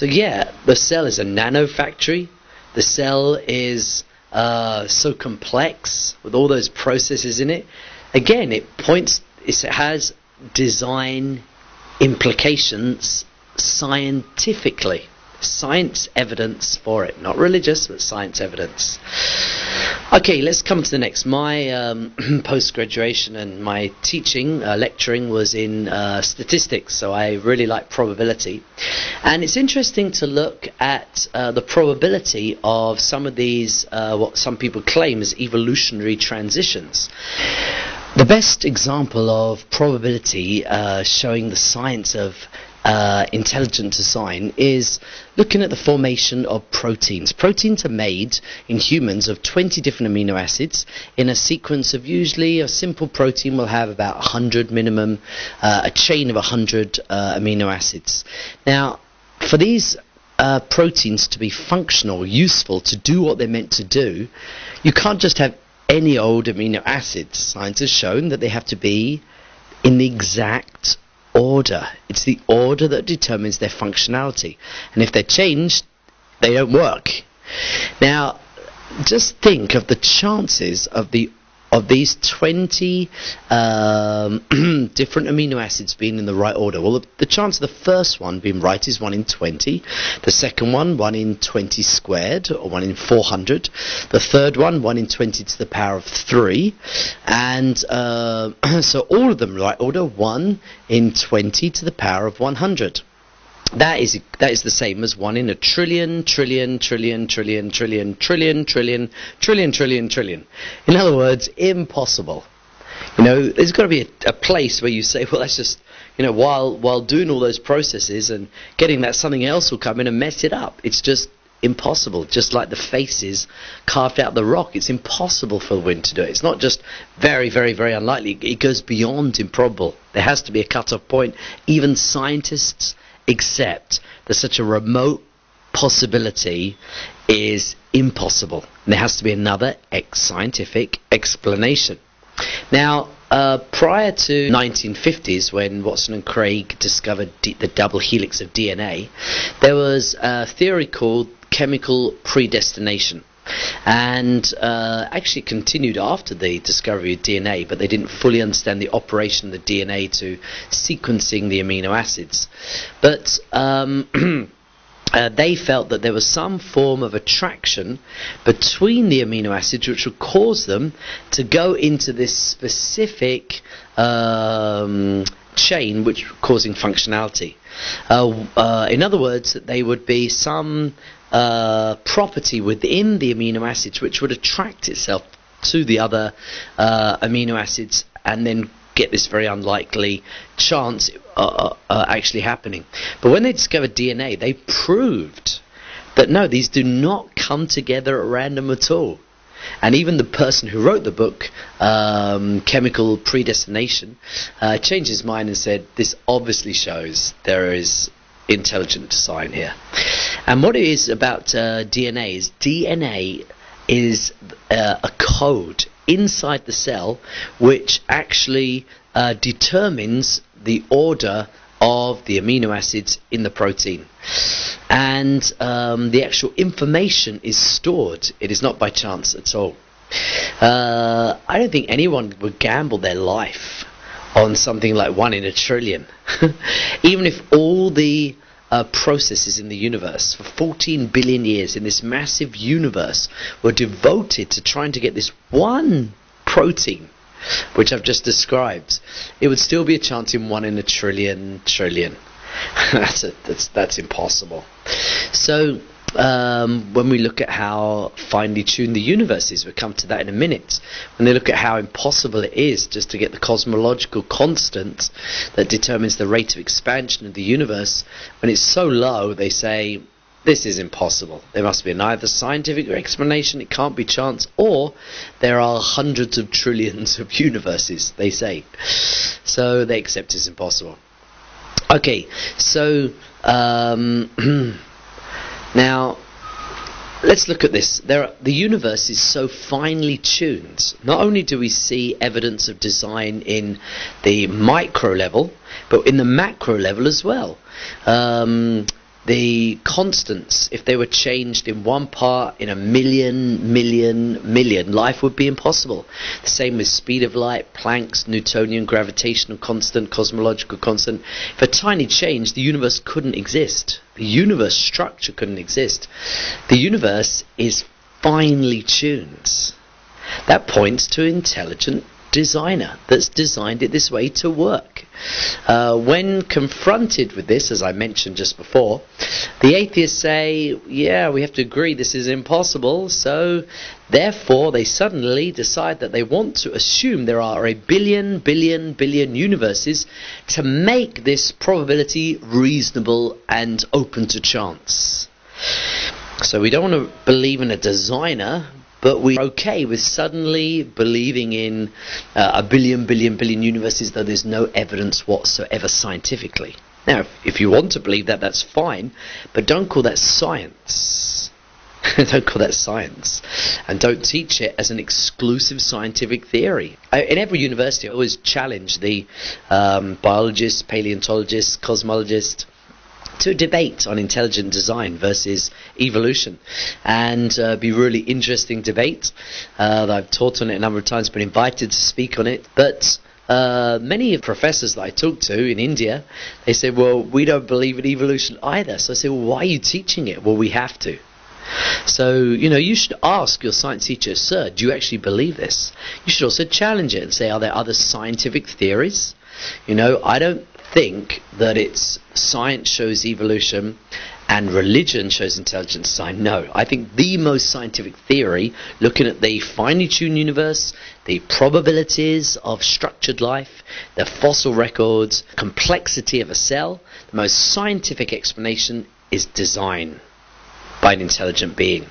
So yeah, the cell is a nanofactory. The cell is so complex with all those processes in it. Again, it has design implications scientifically. Science evidence for it, not religious, but science evidence. Okay, let's come to the next. My post-graduation and my teaching, lecturing was in statistics, so I really like probability. And it's interesting to look at the probability of some of these, what some people claim as evolutionary transitions. The best example of probability showing the science of intelligent design is looking at the formation of proteins. Proteins are made in humans of 20 different amino acids in a sequence of, usually a simple protein will have about 100 minimum, a chain of 100 amino acids. Now, for these proteins to be functional, useful, to do what they're meant to do, you can't just have any old amino acids. Science has shown that they have to be in the exact order. It's the order that determines their functionality, and if they're changed, they don't work. Now, just think of the chances of these 20 different amino acids being in the right order. Well, the chance of the first one being right is 1 in 20. The second one, 1 in 20 squared, or 1 in 400. The third one, 1 in 20 to the power of 3. And so all of them right order, 1 in 20 to the power of 100. That is the same as 1 in a trillion. In other words, impossible. There's got to be a place where you say, well, that's just, while doing all those processes and getting that, something else will come in and mess it up. It's just impossible. Just like the faces carved out the rock, it's impossible for the wind to do it. It's not just very, very, very unlikely. It goes beyond improbable. There has to be a cut-off point. Even scientists accept that such a remote possibility is impossible. And there has to be another scientific explanation. Now, prior to 1950s, when Watson and Crick discovered the double helix of DNA, there was a theory called chemical predestination. And actually continued after the discovery of DNA, but they didn't fully understand the operation of the DNA to sequencing the amino acids. But they felt that there was some form of attraction between the amino acids which would cause them to go into this specific chain which causing functionality. In other words, that they would be some property within the amino acids which would attract itself to the other amino acids and then get this very unlikely chance actually happening. But when they discovered DNA, they proved that no, these do not come together at random at all. And even the person who wrote the book, Chemical Predestination, changed his mind and said, this obviously shows there is intelligent design here. And what it is about DNA is a code inside the cell which actually determines the order of the amino acids in the protein. And the actual information is stored. It is not by chance at all. I don't think anyone would gamble their life on something like 1 in a trillion. Even if all the processes in the universe for 14 billion years in this massive universe were devoted to trying to get this one protein which I've just described, it would still be a chance in 1 in a trillion. That's impossible. So when we look at how finely tuned the universe is, we'll come to that in a minute. When they look at how impossible it is just to get the cosmological constant that determines the rate of expansion of the universe, when it's so low, they say, this is impossible. There must be an either scientific explanation, it can't be chance, or there are hundreds of trillions of universes, they say. So they accept it's impossible. Okay, so now let's look at this. The universe is so finely tuned. Not only do we see evidence of design in the micro level, but in the macro level as well. the constants, if they were changed in one part in a million, life would be impossible. The same with speed of light, Planck's Newtonian gravitational constant, cosmological constant. If a tiny change, the universe couldn't exist. The universe structure couldn't exist. The universe is finely tuned. That points to intelligent designer that's designed it this way to work. When confronted with this, as I mentioned just before, the atheists say, yeah, we have to agree this is impossible, so therefore they suddenly decide that they want to assume there are a billion universes to make this probability reasonable and open to chance. So we don't want to believe in a designer, but we're okay with suddenly believing in a billion universes, though there's no evidence whatsoever scientifically. Now, if you want to believe that, that's fine, but don't call that science. Don't call that science. And don't teach it as an exclusive scientific theory. In every university, I always challenge the biologists, paleontologists, cosmologists, to a debate on intelligent design versus evolution, and be really interesting debate. I've taught on it a number of times, been invited to speak on it, but many professors that I talk to in India, they say, well, we don't believe in evolution either. So I say, well, why are you teaching it? Well, we have to. So, you should ask your science teacher, sir, do you actually believe this? You should also challenge it and say, are there other scientific theories? I don't think that it's science shows evolution and religion shows intelligent design. No, I think the most scientific theory, looking at the finely tuned universe, the probabilities of structured life, the fossil records, complexity of a cell, the most scientific explanation is design by an intelligent being.